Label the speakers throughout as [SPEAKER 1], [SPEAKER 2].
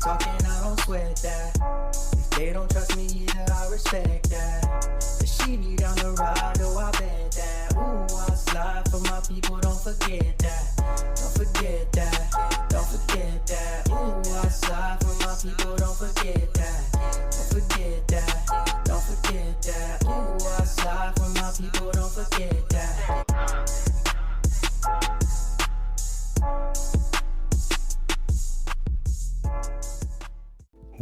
[SPEAKER 1] talking, I don't sweat that. If they don't trust me either, I respect that. Does she need down the ride, oh I bet that. Ooh, I slide for my people, don't forget that. Don't forget that, don't forget that. Ooh, I slide for my people, don't forget that. Don't forget that, don't forget that. Ooh, I slide for my people, don't forget that.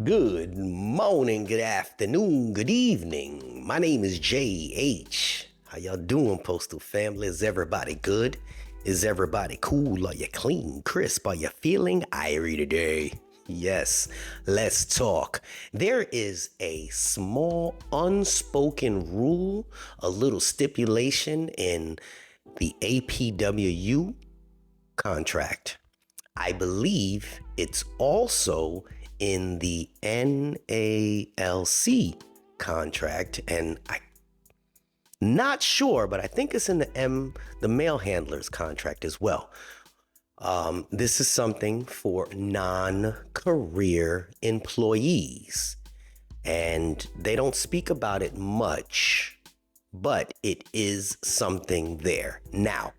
[SPEAKER 2] Good morning, good afternoon, good evening. My name is JH. How y'all doing, Postal family? Is everybody good? Is everybody cool? Are you clean, crisp? Are you feeling irie today? Yes, let's talk. There is a small unspoken rule, a little stipulation in the APWU contract. I believe it's also in the NALC contract, and I'm not sure, but I think it's in the mail handlers contract as well. This is something for non-career employees, and they don't speak about it much, but it is something there. Now,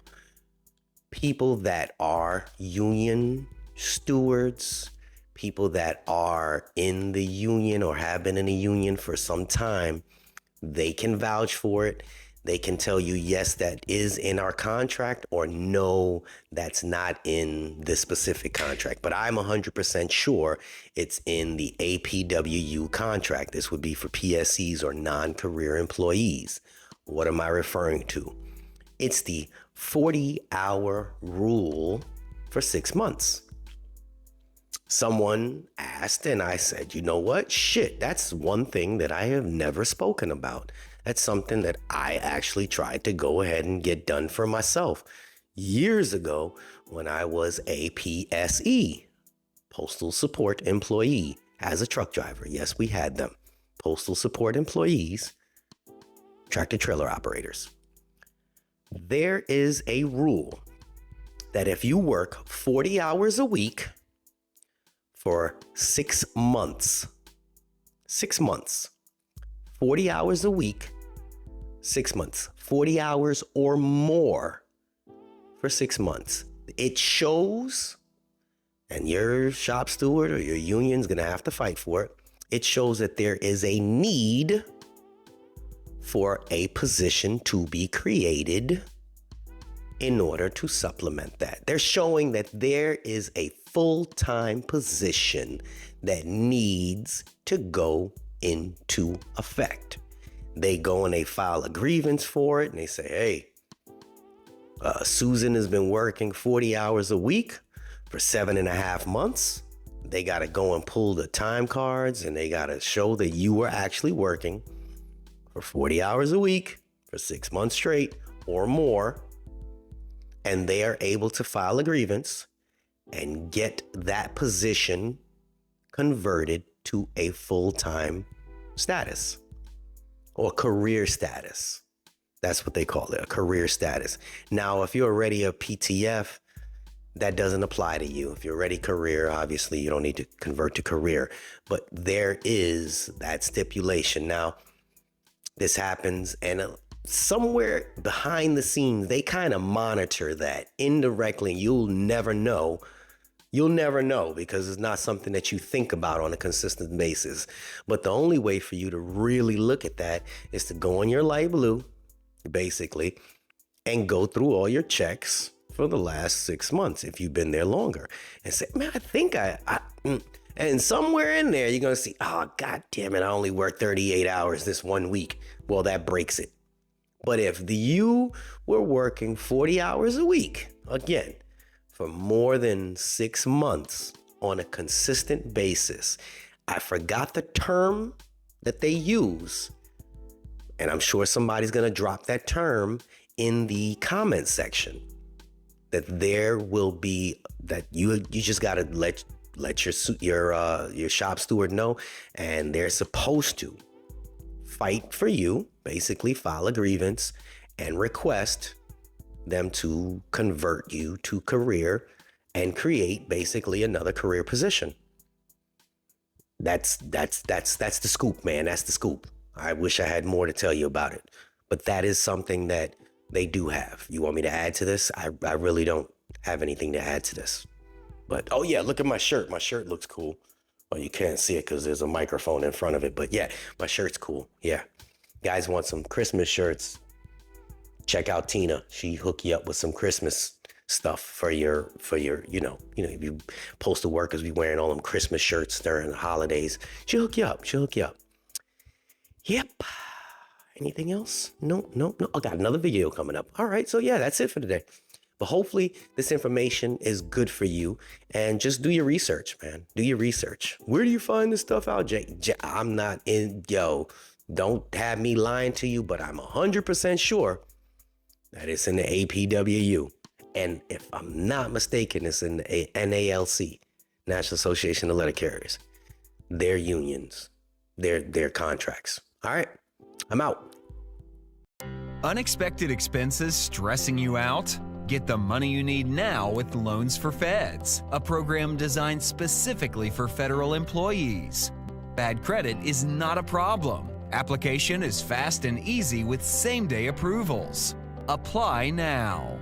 [SPEAKER 2] people that are union stewards, people that are in the union or have been in the union for some time, they can vouch for it. They can tell you, yes, that is in our contract, or no, that's not in this specific contract. But I'm 100% sure it's in the APWU contract. This would be for PSEs or non-career employees. What am I referring to? It's the 40-hour rule for 6 months. Someone asked, and I said, you know what? Shit, that's one thing that I have never spoken about. That's something that I actually tried to go ahead and get done for myself years ago when I was a PSE, Postal Support Employee, as a truck driver. Yes, we had them. Postal Support Employees, tractor trailer operators. There is a rule that if you work 40 hours a week for 6 months, 40 hours a week, 6 months, 40 hours or more for 6 months, it shows, and your shop steward or your union's gonna have to fight for it, it shows that there is a need for a position to be created in order to supplement that. They're showing that there is a full-time position that needs to go into effect. They go and they file a grievance for it, and they say, hey, Susan has been working 40 hours a week for 7.5 months. They got to go and pull the time cards, and they got to show that you were actually working for 40 hours a week for 6 months straight or more. And they are able to file a grievance and get that position converted to a full-time status or career status. That's what they call it, a career status. Now, if you're already a PTF, that doesn't apply to you. If you're already career, obviously you don't need to convert to career, but there is that stipulation. Now, this happens, and somewhere behind the scenes, they kind of monitor that indirectly. You'll never know because it's not something that you think about on a consistent basis. But the only way for you to really look at that is to go on your light blue, basically, and go through all your checks for the last 6 months if you've been there longer, and say, man, I think and somewhere in there, you're going to see, oh, God damn it, I only worked 38 hours this 1 week. Well, that breaks it. But if you were working 40 hours a week, again, for more than 6 months on a consistent basis, I forgot the term that they use, and I'm sure somebody's going to drop that term in the comment section, that there will be, that you just got to let your shop steward know, and they're supposed to fight for you, basically file a grievance and request them to convert you to career and create basically another career position. That's the scoop, man. That's the scoop. I wish I had more to tell you about it, but that is something that they do have. You want me to add to this? I really don't have anything to add to this. But oh yeah, look at my shirt. My shirt looks cool. Well, you can't see it because there's a microphone in front of it. But yeah, my shirt's cool. Yeah, guys want some Christmas shirts? Check out Tina. She hook you up with some Christmas stuff for your if you postal workers be wearing all them Christmas shirts during the holidays. She'll hook you up. Yep. Anything else? No. I got another video coming up. All right, so yeah, that's it for today. But hopefully this information is good for you, and just do your research, man. Do your research. Where do you find this stuff out, Jay? I'm not in, don't have me lying to you, but I'm 100% sure that it's in the APWU. And if I'm not mistaken, it's in the NALC, National Association of Letter Carriers. Their unions, their contracts. All right, I'm out.
[SPEAKER 3] Unexpected expenses stressing you out? Get the money you need now with Loans for Feds, a program designed specifically for federal employees. Bad credit is not a problem. Application is fast and easy with same-day approvals. Apply now.